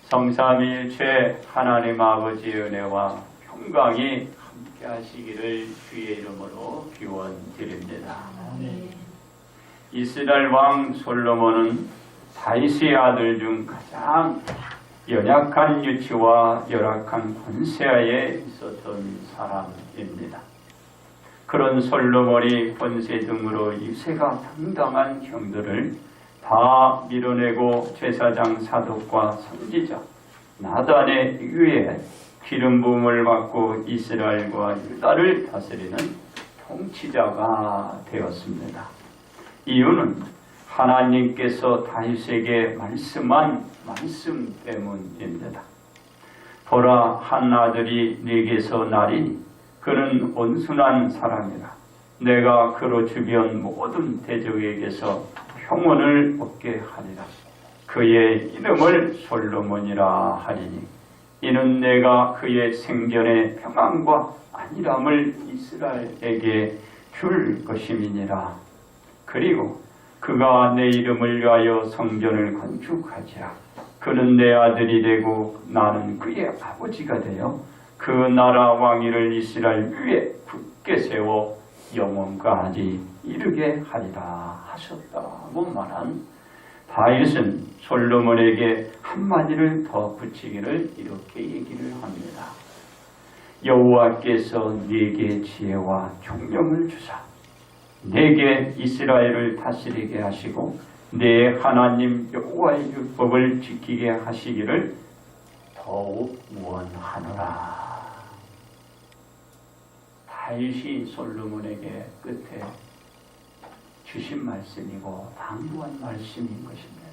성삼위일체 하나님 아버지의 은혜와 평강이 함께 하시기를 주의 이름으로 기원드립니다. 이스라엘 왕 솔로몬은 다윗의 아들 중 가장 연약한 유치와 열악한 권세하에 있었던 사람입니다. 그런 솔로몬이 권세 등으로 유세가 당당한 형들을 다 밀어내고 제사장 사독과 선지자 나단의 위에 기름 부음을 받고 이스라엘과 유다를 다스리는 통치자가 되었습니다. 이유는 하나님께서 다윗에게 말씀한 말씀 때문입니다. 보라, 한 아들이 네게서 나리니 그는 온순한 사람이라. 내가 그로 주변 모든 대적에게서 평온을 얻게 하리라. 그의 이름을 솔로몬이라 하리니 이는 내가 그의 생전의 평안과 안일함을 이스라엘에게 줄 것임이니라. 그리고 그가 내 이름을 위하여 성전을 건축하지라. 그는 내 아들이 되고 나는 그의 아버지가 되어 그 나라 왕위를 이스라엘 위에 굳게 세워 영원까지 이르게 하리라 하셨다고 말한 다윗은 솔로몬에게 한마디를 더 붙이기를 이렇게 얘기를 합니다. 여호와께서 네게 지혜와 총명을 주사 네게 이스라엘을 다스리게 하시고 네 하나님 여호와의 율법을 지키게 하시기를 더욱 원하노라. 다윗이 솔로몬에게 끝에 주신 말씀이고 당부한 말씀인 것입니다.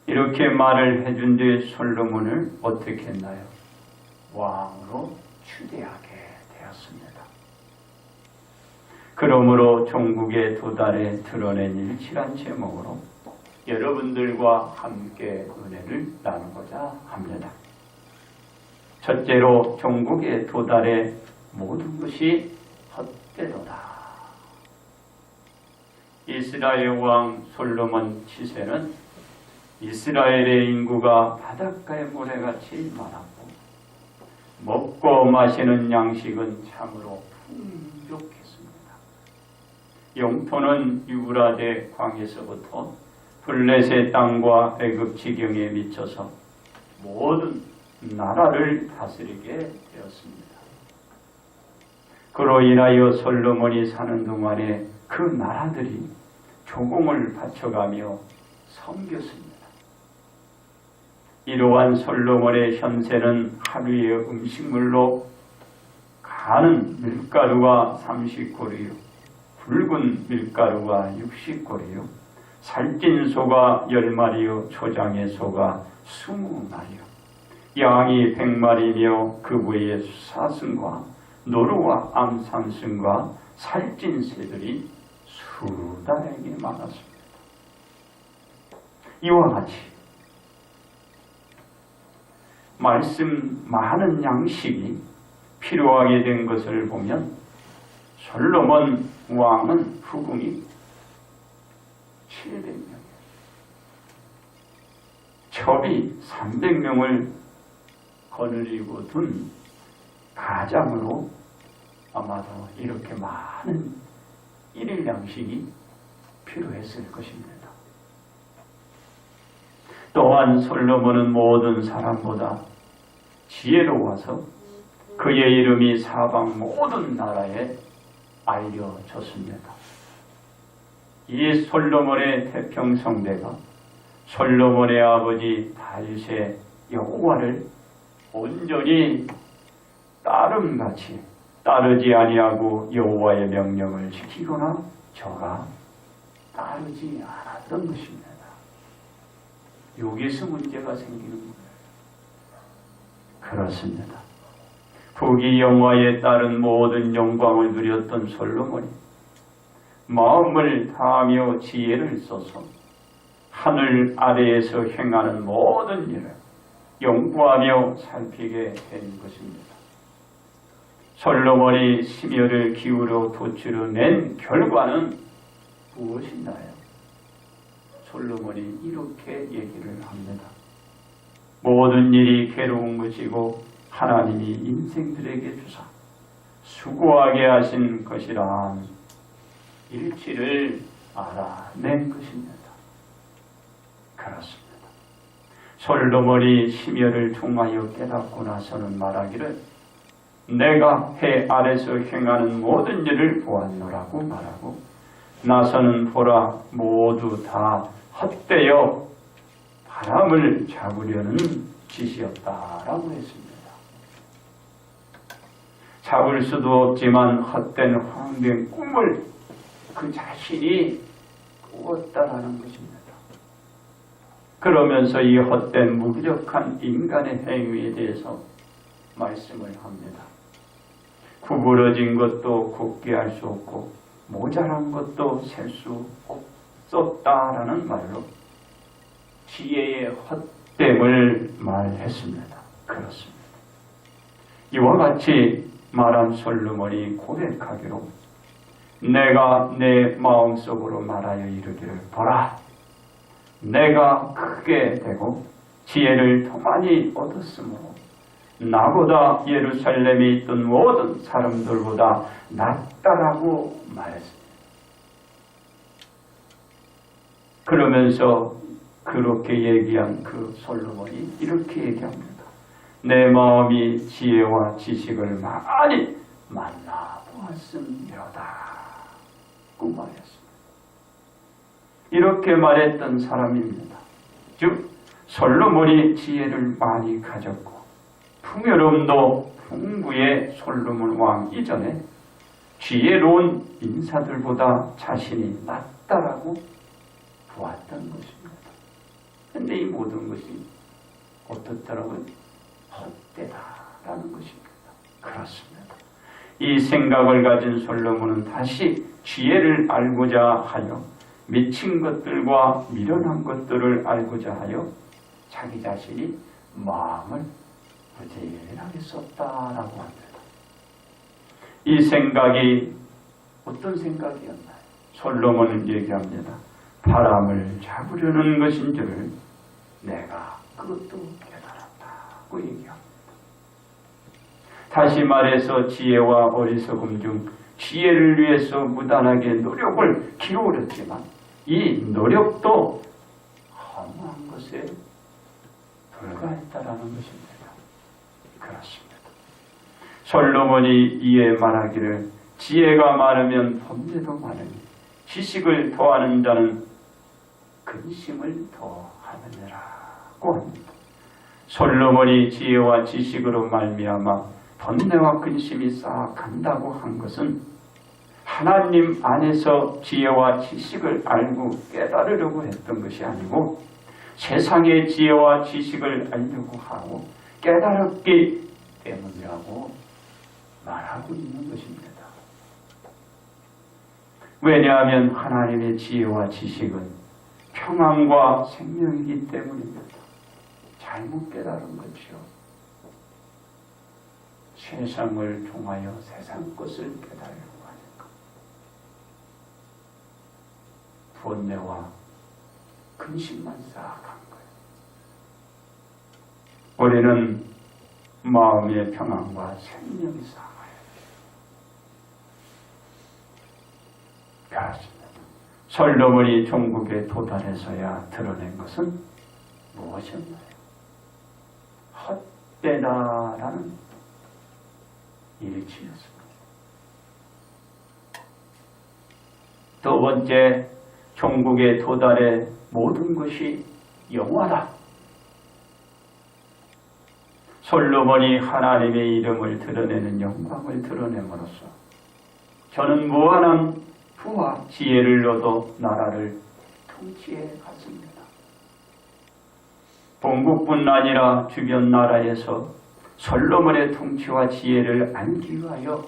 이렇게 말을 해준 뒤 솔로몬을 어떻게 했나요? 왕으로 추대하게 되었습니다. 그러므로 종국에 도달해 드러낸 일치란 제목으로 여러분들과 함께 은혜를 나누고자 합니다. 첫째로 종국에 도달해 모든 것이 헛되도다. 이스라엘 왕 솔로몬 치세는 이스라엘의 인구가 바닷가의 모래같이 많았고 먹고 마시는 양식은 참으로 풍족했습니다. 영토는 유브라데 광에서부터 블레셋 땅과 애굽 지경에 미쳐서 모든 나라를 다스리게 되었습니다. 그로 인하여 솔로몬이 사는 동안에 그 나라들이 조공을 바쳐가며 섬겼습니다. 이러한 솔로몬의 현세는 하루의 음식물로 가는 밀가루가 30고리요, 붉은 밀가루가 60고리요, 살찐 소가 10마리요, 초장의 소가 20마리요, 양이 100마리며 그 외에 사슴과 노루와 암산슴과 살찐 새들이 수다하게 많았습니다. 이와 같이 말씀 많은 양식이 필요하게 된 것을 보면 솔로몬 왕은 후궁이 700명이에요. 첩이 300명을 거느리고 둔 가장으로 아마도 이렇게 많은 일일 양식이 필요했을 것입니다. 또한 솔로몬은 모든 사람보다 지혜로워서 그의 이름이 사방 모든 나라에 알려졌습니다. 이 솔로몬의 태평성대가 솔로몬의 아버지 다윗의 여호와를 온전히 따름같이 따르지 아니하고 여호와의 명령을 지키거나 저가 따르지 않았던 것입니다. 여기서 문제가 생기는 거예요. 그렇습니다. 부귀 영화에 따른 모든 영광을 누렸던 솔로몬이 마음을 다하며 지혜를 써서 하늘 아래에서 행하는 모든 일을 연구하며 살피게 된 것입니다. 솔로몬이 심혈을 기울여 도출해낸 결과는 무엇인가요? 솔로몬이 이렇게 얘기를 합니다. 모든 일이 괴로운 것이고 하나님이 인생들에게 주사 수고하게 하신 것이라 일치를 알아낸 것입니다. 그렇습니다. 솔로몬이 심혈을 통하여 깨닫고 나서는 말하기를 내가 해 아래서 행하는 모든 일을 보았노라고 말하고 나서는 보라 모두 다 헛되어 바람을 잡으려는 짓이었다라고 했습니다. 잡을 수도 없지만 헛된 황된 꿈을 그 자신이 꾸었다라는 것입니다. 그러면서 이 헛된 무기력한 인간의 행위에 대해서 말씀을 합니다. 구부러진 것도 곱게 할 수 없고 모자란 것도 셀 수 없었다라는 말로 지혜의 헛됨을 말했습니다. 그렇습니다. 이와 같이 말한 솔로몬이 고백하기로 내가 내 마음속으로 말하여 이르기를 보라 내가 크게 되고 지혜를 더 많이 얻었으므로 나보다 예루살렘에 있던 모든 사람들보다 낫다라고 말했습니다. 그러면서 그렇게 얘기한 그 솔로몬이 이렇게 얘기합니다. 내 마음이 지혜와 지식을 많이 만나보았음이로다 그 말했습니다. 이렇게 말했던 사람입니다. 즉 솔로몬이 지혜를 많이 가졌고 풍요로움도 풍부의 솔로몬 왕 이전에 지혜로운 인사들보다 자신이 낫다라고 보았던 것입니다. 그런데 이 모든 것이 어떻더라고요? 헛되다라는 것입니다. 그렇습니다. 이 생각을 가진 솔로몬은 다시 지혜를 알고자 하여 미친 것들과 미련한 것들을 알고자 하여 자기 자신이 마음을 부지런하게 썼다라고 합니다. 이 생각이 어떤 생각이었나요? 솔로몬은 얘기합니다. 바람을 잡으려는 것인 줄을 내가 그것도 깨달았다고 얘기합니다. 다시 말해서 지혜와 어리석음 중 지혜를 위해서 무단하게 노력을 기울였지만 이 노력도 허무한 것에 불과했다라는 것입니다. 그렇습니다. 솔로몬이 이에 말하기를 지혜가 많으면 범죄도 많으니 지식을 더하는 자는 근심을 더하느니라고 합니다. 솔로몬이 지혜와 지식으로 말미암아 번뇌와 근심이 쌓아간다고 한 것은 하나님 안에서 지혜와 지식을 알고 깨달으려고 했던 것이 아니고 세상의 지혜와 지식을 알려고 하고 깨달았기 때문이라고 말하고 있는 것입니다. 왜냐하면 하나님의 지혜와 지식은 평안과 생명이기 때문입니다. 잘못 깨달은 것이요. 세상을 통하여 세상 것을 깨달으려고 하니까 번뇌와 근심만 쌓아간 거예요. 우리는 마음의 평안과 생명이 쌓아야 돼요. 그렇습니다. 솔로몬이 종국에 도달해서야 드러낸 것은 무엇이었나요? 헛되다라는 일치였습니다. 두 번째, 종국에 도달해 모든 것이 영화다. 솔로몬이 하나님의 이름을 드러내는 영광을 드러냄으로써 저는 무한한 부와 지혜를 얻어 나라를 통치해 갔습니다. 본국뿐 아니라 주변 나라에서 솔로몬의 통치와 지혜를 알기 위하여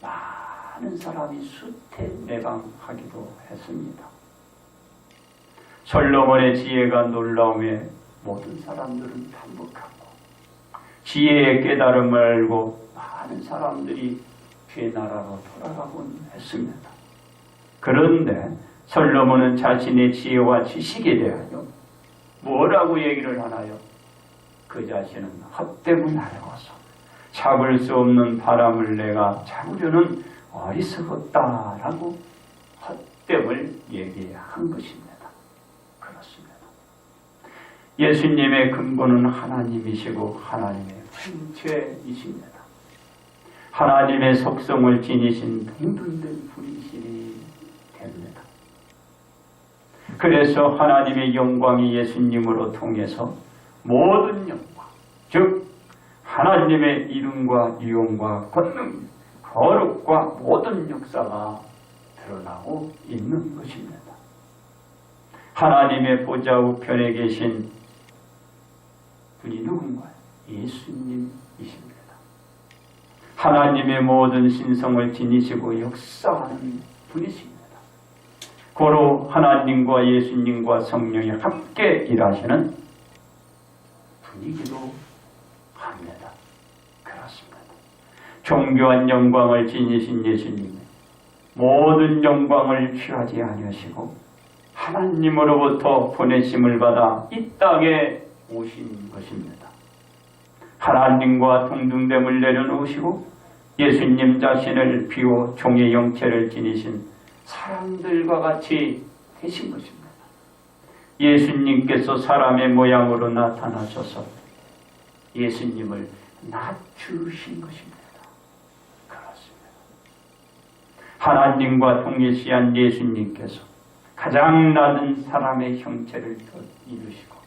많은 사람이 수태매방하기도 했습니다. 솔로몬의 지혜가 놀라움에 모든 사람들은 탐복하고 지혜의 깨달음을 알고 많은 사람들이 죄나라로 돌아가곤 했습니다. 그런데 솔로몬은 자신의 지혜와 지식에 대하여 뭐라고 얘기를 하나요? 그 자신은 헛됨을 알아서 잡을 수 없는 바람을 내가 잡으려는 어리석었다라고 헛됨을 얘기한 것입니다. 그렇습니다. 예수님의 근본은 하나님이시고 하나님의 형체이십니다. 하나님의 속성을 지니신 동등된 분이시니 됩니다. 그래서 하나님의 영광이 예수님으로 통해서 모든 영광, 즉 하나님의 이름과 유용과 권능, 거룩과 모든 역사가 드러나고 있는 것입니다. 하나님의 보좌 우편에 계신 분이 누군가요? 예수님이십니다. 하나님의 모든 신성을 지니시고 역사하는 분이십니다. 고로 하나님과 예수님과 성령이 함께 일하시는 분이기도 합니다. 그렇습니다. 존귀한 영광을 지니신 예수님은 모든 영광을 취하지 아니하시고 하나님으로부터 보내심을 받아 이 땅에 오신 것입니다. 하나님과 동등됨을 내려놓으시고 예수님 자신을 비워 종의 형체를 지니신 사람들과 같이 되신 것입니다. 예수님께서 사람의 모양으로 나타나셔서 예수님을 낮추신 것입니다. 그렇습니다. 하나님과 동일시한 예수님께서 가장 낮은 사람의 형체를 이루시고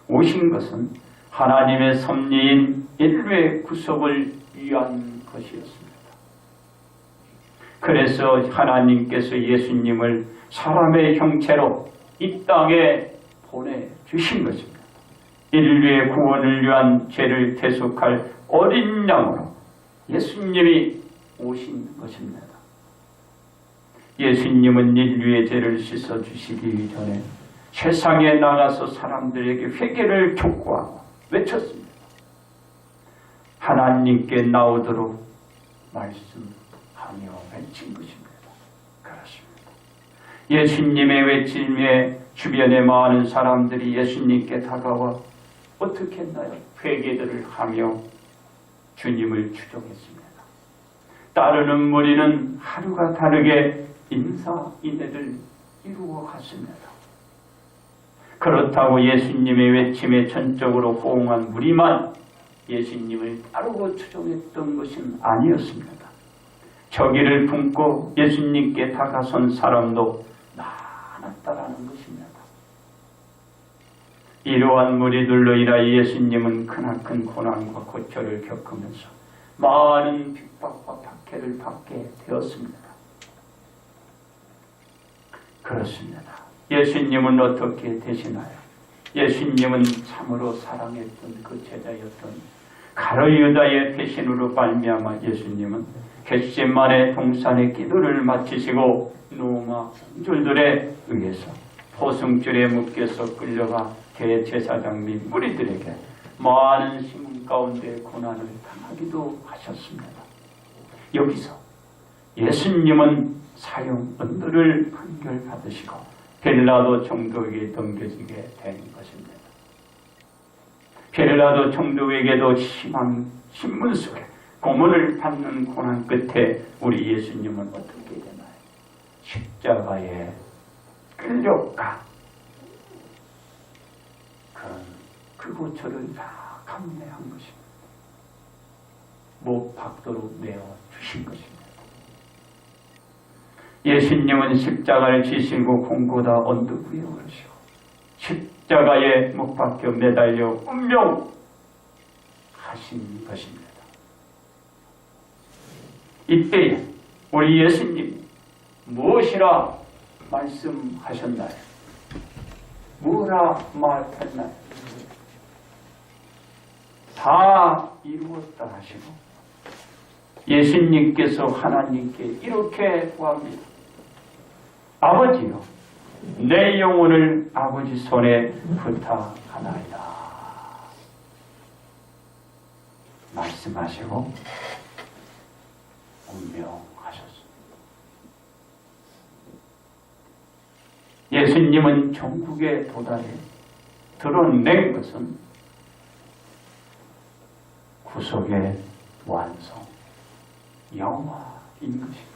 오신 것은 하나님의 섭리인 인류의 구속을 위한 것이었습니다. 그래서 하나님께서 예수님을 사람의 형체로 이 땅에 보내주신 것입니다. 인류의 구원을 위한 죄를 대속할 어린 양으로 예수님이 오신 것입니다. 예수님은 인류의 죄를 씻어주시기 전에 세상에 나가서 사람들에게 회개를 촉구하고 외쳤습니다. 하나님께 나오도록 말씀하며 외친 것입니다. 그렇습니다. 예수님의 외침에 주변에 많은 사람들이 예수님께 다가와 어떻게 했나요? 회개들을 하며 주님을 추종했습니다. 따르는 무리는 하루가 다르게 인사인해를 이루어 갔습니다. 그렇다고 예수님의 외침에 전적으로 호응한 무리만 예수님을 따르고 추종했던 것은 아니었습니다. 저기를 품고 예수님께 다가선 사람도 많았다라는 것입니다. 이러한 무리들로 인하여 예수님은 크나큰 고난과 고초를 겪으면서 많은 핍박과 박해를 받게 되었습니다. 그렇습니다. 예수님은 어떻게 되시나요? 예수님은 참으로 사랑했던 그 제자였던 가룟 유다의 배신으로 말미암아 예수님은 겟세마네 동산의 기도를 마치시고 로마 군졸들에 의해서 포승줄에 묶여서 끌려가 대제사장 및 무리들에게 많은 시문 가운데 고난을 당하기도 하셨습니다. 여기서 예수님은 사형 언도를 판결받으시고 빌라도 총독에게 넘겨지게 된 것입니다. 빌라도 총독에게도 심한 신문 속에 고문을 받는 고난 끝에 우리 예수님은 어떻게 되나요? 십자가에 끌려가 그 고초를 다 감내한 것입니다. 못 박도록 내어 주신 것입니다. 예수님은 십자가를 지시고 공고다 언덕 위에 오르시고 십자가에 못 박혀 매달려 운명하신 것입니다. 이때에 우리 예수님 무엇이라 말씀하셨나요? 뭐라 말했나요? 다 이루었다 하시고 예수님께서 하나님께 이렇게 구합니다. 아버지요, 내 영혼을 아버지 손에 부탁하나이다. 말씀하시고 운명하셨습니다. 예수님은 종국에 도달해 드러낸 것은 구속의 완성, 영화인 것입니다.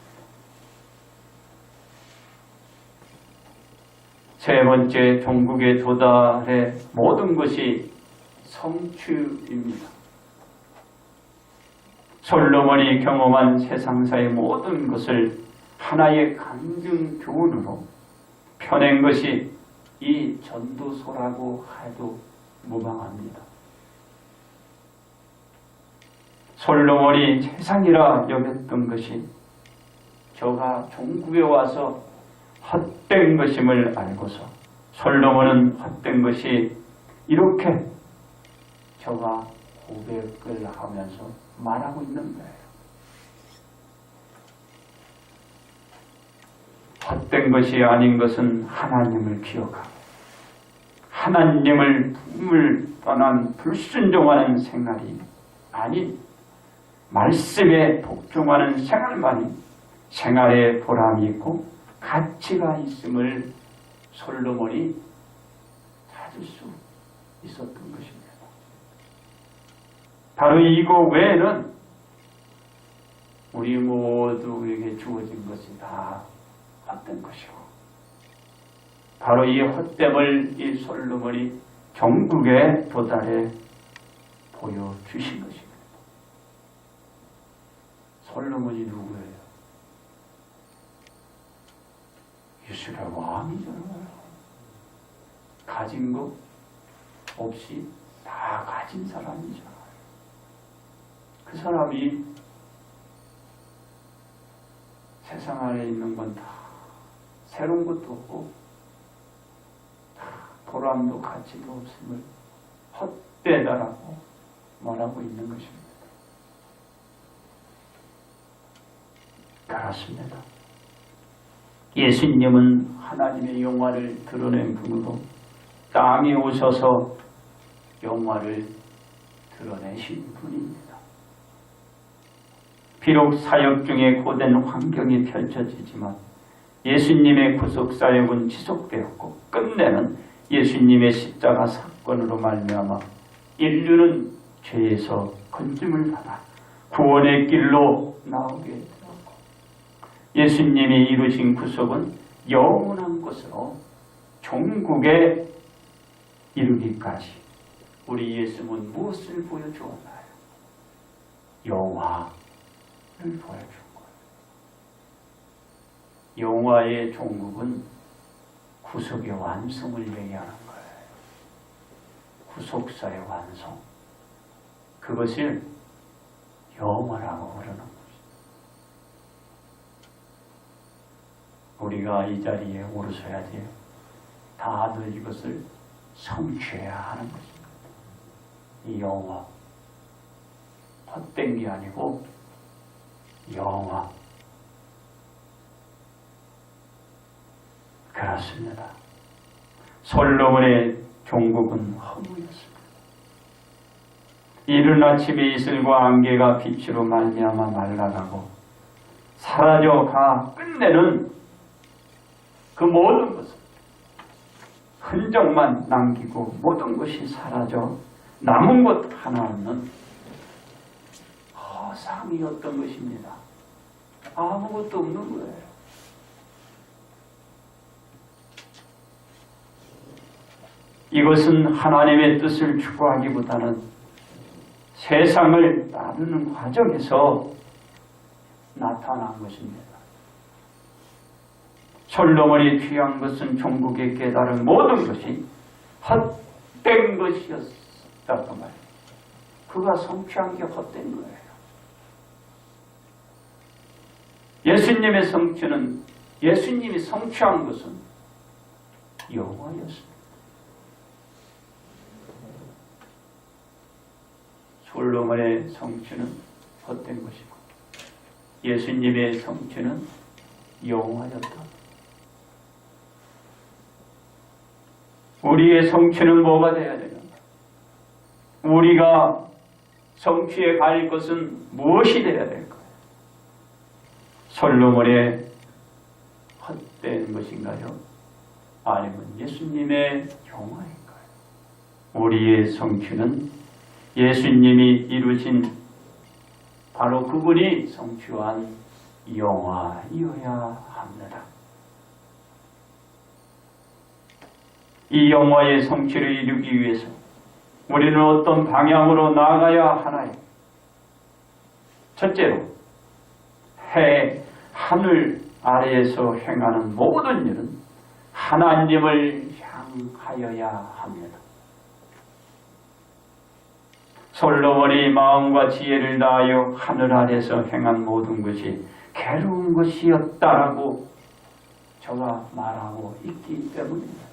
세 번째, 종국에 도달해 모든 것이 성취입니다. 솔로몬이 경험한 세상사의 모든 것을 하나의 간증 교훈으로 펴낸 것이 이 전도서라고 해도 무방합니다. 솔로몬이 세상이라 여겼던 것이 저가 종국에 와서 헛된 것임을 알고서 솔로몬은 헛된 것이 이렇게 저가 고백을 하면서 말하고 있는 거예요. 헛된 것이 아닌 것은 하나님을 기억하고 하나님을 떠난 불순종하는 생활이 아닌 말씀에 복종하는 생활만이 생활에 보람이 있고 가치가 있음을 솔로몬이 찾을 수 있었던 것입니다. 바로 이거 외에는 우리 모두에게 주어진 것이 다 헛된 것이고 바로 이 헛됨을 이 솔로몬이 종국에 도달해 보여주신 것입니다. 솔로몬이 누구예요? 이스라엘 왕이잖아요. 가진 것 없이 다 가진 사람이잖아요. 그 사람이 세상 안에 있는 건 다 새로운 것도 없고 다 보람도 가치도 없음을 헛되다라고 말하고 있는 것입니다. 그렇습니다. 예수님은 하나님의 영화를 드러낸 분으로 땅에 오셔서 영화를 드러내신 분입니다. 비록 사역 중에 고된 환경이 펼쳐지지만 예수님의 구속사역은 지속되었고 끝내는 예수님의 십자가 사건으로 말미암아 인류는 죄에서 건짐을 받아 구원의 길로 나오게 되었고 예수님이 이루신 구속은 영원한 것으로 종국에 이르기까지 우리 예수님은 무엇을 보여주었나요? 영화를 보여준 거예요. 영화의 종국은 구속의 완성을 얘기하는 거예요. 구속사의 완성. 그것을 영화라고 부르는 거예요. 우리가 이 자리에 오르셔야 돼요. 다들 이것을 성취해야 하는 것입니다. 이 영화, 헛된 게 아니고 영화. 그렇습니다. 솔로몬의 종국은 허무였습니다. 이른 아침에 이슬과 안개가 빛으로 말미암아 말라가고 사라져가 끝내는 그 모든 것은 흔적만 남기고 모든 것이 사라져 남은 것 하나 없는 허상이었던 것입니다. 아무것도 없는 거예요. 이것은 하나님의 뜻을 추구하기보다는 세상을 나누는 과정에서 나타난 것입니다. 솔로몬이 취한 것은 종국의 깨달은 모든 것이 헛된 것이었다고 말이에요. 그가 성취한 게 헛된 거예요. 예수님의 성취는 예수님이 성취한 것은 영화였습니다. 솔로몬의 성취는 헛된 것이고 예수님의 성취는 영화였다. 우리의 성취는 뭐가 되어야 되는가? 우리가 성취해 갈 것은 무엇이 되어야 될까요? 솔로몬의 헛된 것인가요? 아니면 예수님의 영화인가요? 우리의 성취는 예수님이 이루신 바로 그분이 성취한 영화이어야 합니다. 이 영화의 성취를 이루기 위해서 우리는 어떤 방향으로 나아가야 하나요? 첫째로, 하늘 아래에서 행하는 모든 일은 하나님을 향하여야 합니다. 솔로몬이 마음과 지혜를 다하여 하늘 아래에서 행한 모든 것이 괴로운 것이었다라고 저가 말하고 있기 때문입니다.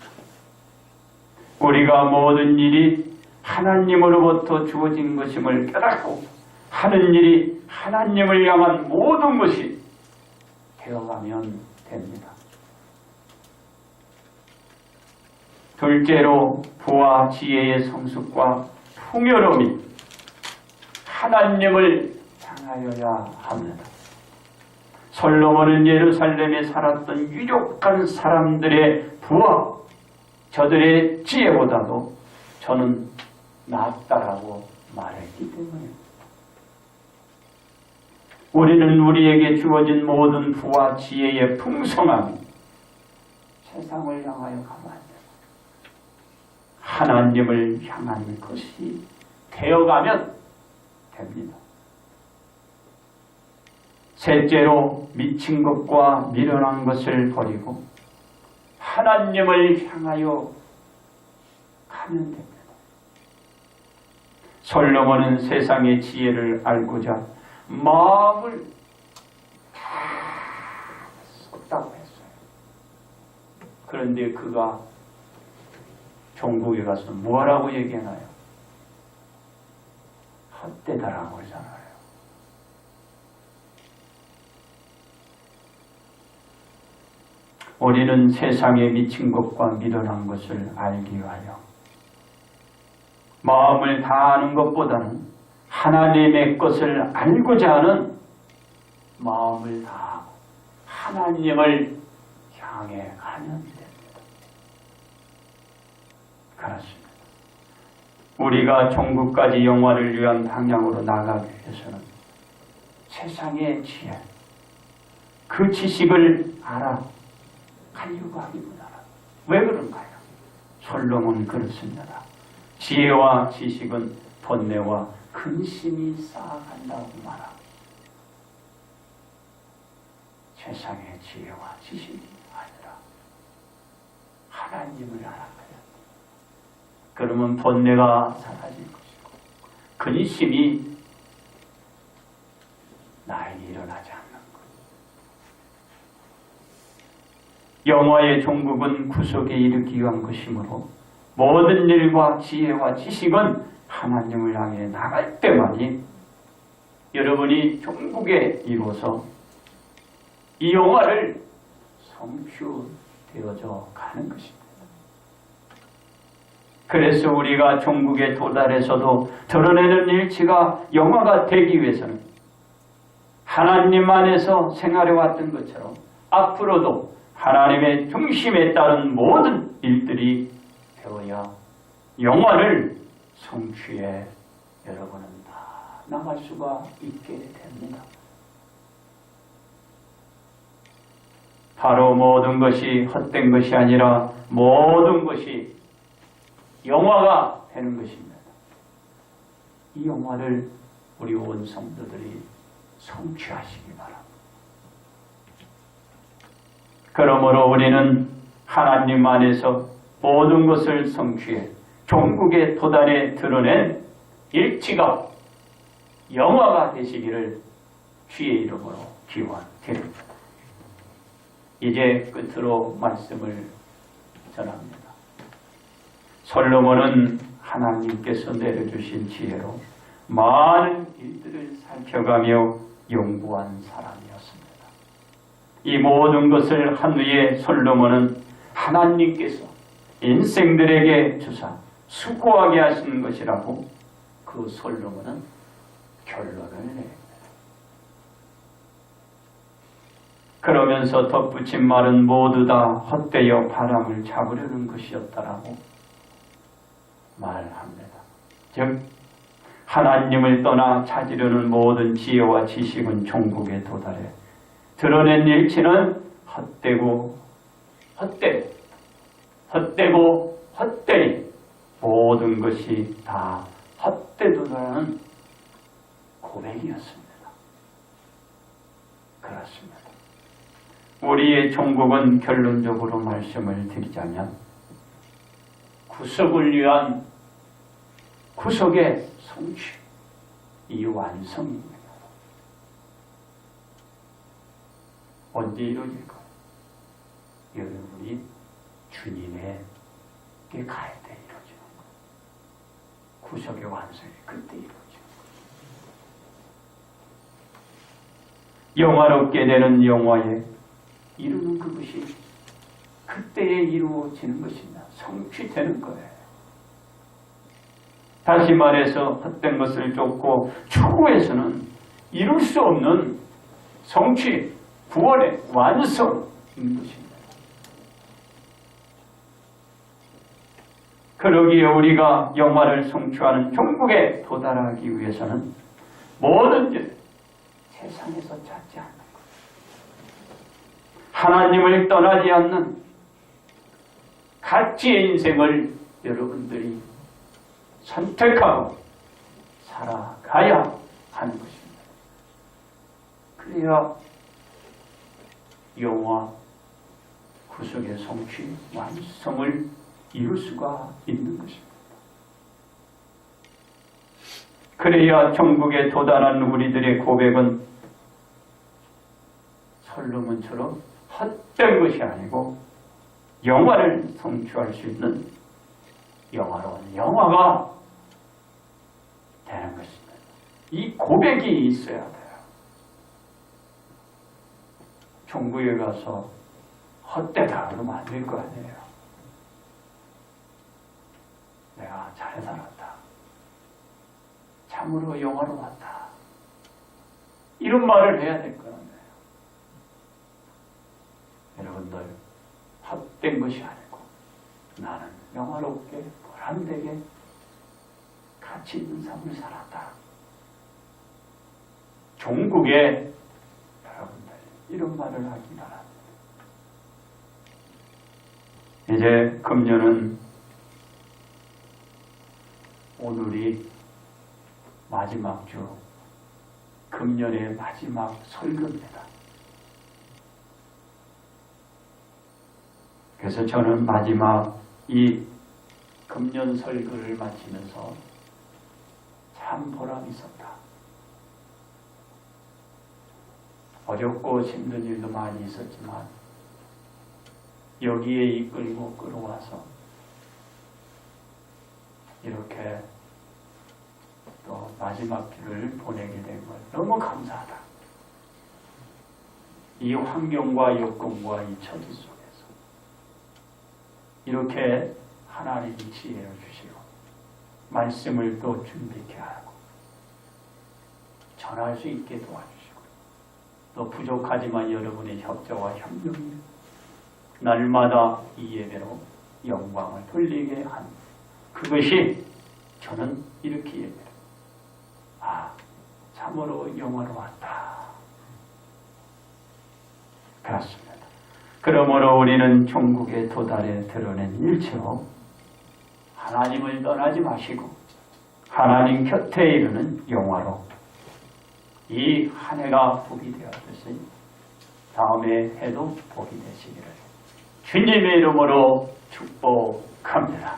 우리가 모든 일이 하나님으로부터 주어진 것임을 깨닫고 하는 일이 하나님을 향한 모든 것이 되어가면 됩니다. 둘째로, 부와 지혜의 성숙과 풍요로움이 하나님을 향하여야 합니다. 솔로몬은 예루살렘에 살았던 유력한 사람들의 부와 저들의 지혜보다도 저는 낫다라고 말했기 때문입니다. 우리는 우리에게 주어진 모든 부와 지혜의 풍성함이 세상을 향하여 가면 안 됩니다. 하나님을 향한 것이 되어가면 됩니다. 셋째로, 미친 것과 미련한 것을 버리고 하나님을 향하여 가면 됩니다. 솔로몬은 세상의 지혜를 알고자 마음을 다 썼다고 했어요. 그런데 그가 종국에 가서 뭐라고 얘기하나요? 헛되다라고 하잖아요. 우리는 세상에 미친 것과 미련한 것을 알기 위하여 마음을 다하는 것보다는 하나님의 것을 알고자 하는 마음을 다하고 하나님을 향해 가면 됩니다. 그렇습니다. 우리가 천국까지 영화를 위한 방향으로 나가기 위해서는 세상의 지혜, 그 지식을 알아가려고 하기보다는 왜 그런가요? 솔로몬은 그렇습니다. 지혜와 지식은 번뇌와 근심이 쌓아간다고 말합니다. 세상의 지혜와 지식이 아니라 하나님을 알아가야 합니다. 그러면 번뇌가 사라질 것이고 근심이 나에게 일어나지 않는 것. 영화의 종국은 구속에 이르기 위한 것이므로 모든 일과 지혜와 지식은 하나님을 향해 나갈 때만이 여러분이 종국에 이루어서 이 영화를 성취되어져 가는 것입니다. 그래서 우리가 종국에 도달해서도 드러내는 일치가 영화가 되기 위해서는 하나님 안에서 생활해왔던 것처럼 앞으로도 하나님의 중심에 따른 모든 일들이 되어야 영화를 성취해 여러분은 다 나갈 수가 있게 됩니다. 바로 모든 것이 헛된 것이 아니라 모든 것이 영화가 되는 것입니다. 이 영화를 우리 온 성도들이 성취하시기 바랍니다. 그러므로 우리는 하나님 안에서 모든 것을 성취해 종국의 도달에 드러낸 일치가 영화가 되시기를 주의 이름으로 기원드립니다. 이제 끝으로 말씀을 전합니다. 솔로몬은 하나님께서 내려주신 지혜로 많은 일들을 살펴가며 연구한 사람이었습니다. 이 모든 것을 한 후에 솔로몬은 하나님께서 인생들에게 주사 수고하게 하시는 것이라고 그 솔로몬은 결론을 냅니다. 그러면서 덧붙인 말은 모두 다 헛되어 바람을 잡으려는 것이었다라고 말합니다. 즉 하나님을 떠나 찾으려는 모든 지혜와 지식은 종국에 도달해 드러낸 일치는 헛되고 헛되니 모든 것이 다 헛되도다라는 고백이었습니다. 그렇습니다. 우리의 종국은 결론적으로 말씀을 드리자면 구속을 위한 구속의 성취, 이 완성입니다. 언제 이루어질까요? 여러분이 주님에게 가야 돼 이루어지는 거예요. 구속의 완성이 그때 이루어지는 거예요. 영화롭게 되는 영화에 이루는 그것이 그때에 이루어지는 것입니다. 성취되는 거예요. 다시 말해서 헛된 것을 쫓고 추구해서는 이룰 수 없는 성취, 구원의 완성인 것입니다. 그러기에 우리가 영화를 성취하는 종국에 도달하기 위해서는 뭐든지 세상에서 찾지 않는 것, 하나님을 떠나지 않는 가치의 인생을 여러분들이 선택하고 살아가야 하는 것입니다. 그래야 영화 구속의 성취, 완성을 이룰 수가 있는 것입니다. 그래야 천국에 도달한 우리들의 고백은 솔로몬처럼 헛된 것이 아니고 영화를 성취할 수 있는 영화로운 영화가 되는 것입니다. 이 고백이 있어야 돼요. 천국에 가서 헛되다 그러면 안 될 거 아니에요. 내가 잘 살았다. 참으로 영화로웠다. 이런 말을 해야 될 거 아니에요. 여러분들 헛된 것이 아니고 나는 영화롭게 보람되게 가치 있는 삶을 살았다. 종국에 여러분들 이런 말을 하기 바랍니다. 이제 금년은 오늘이 마지막 주, 금년의 마지막 설교입니다. 그래서 저는 마지막 이 금년 설교를 마치면서 참 보람이 있었다. 어렵고 힘든 일도 많이 있었지만 여기에 이끌고 끌어와서 이렇게 또 마지막 주를 보내게 된 것 너무 감사하다. 이 환경과 여건과 이 처지 속에서 이렇게 하나님이 지혜를 주시고 말씀을 또 준비케 하고 전할 수 있게 도와주시고 또 부족하지만 여러분의 협조와 협력이 날마다 이 예배로 영광을 돌리게 한 그것이 저는 이렇게 예배를 참으로 영화로웠다. 그렇습니다. 그러므로 우리는 천국에 도달해 드러낸 일체로 하나님을 떠나지 마시고 하나님 곁에 이르는 영화로 이 한 해가 복이 되었듯이 다음에 해도 복이 되시기를 주님의 이름으로 축복합니다.